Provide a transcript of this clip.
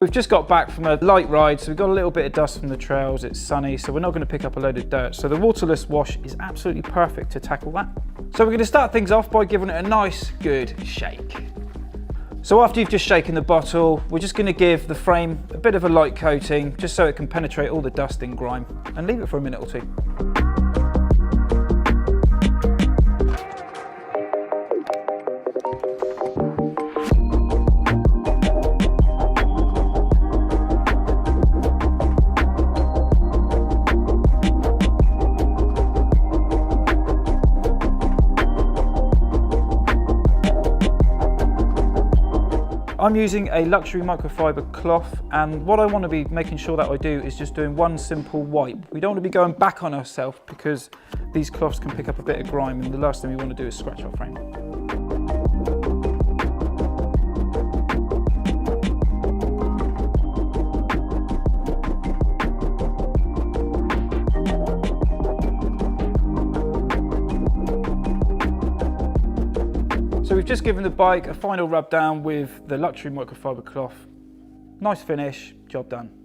We've just got back from a light ride, so we've got a little bit of dust from the trails, it's sunny, so we're not going to pick up a load of dirt. So the waterless wash is absolutely perfect to tackle that. So we're going to start things off by giving it a nice, good shake. So after you've just shaken the bottle, we're just going to give the frame a bit of a light coating, just so it can penetrate all the dust and grime, and leave it for a minute or two. I'm using a luxury microfiber cloth, and what I want to be making sure that I do is just doing one simple wipe. We don't want to be going back on ourselves because these cloths can pick up a bit of grime, and the last thing we want to do is scratch our frame. So we've just given the bike a final rub down with the luxury microfiber cloth. Nice finish, job done.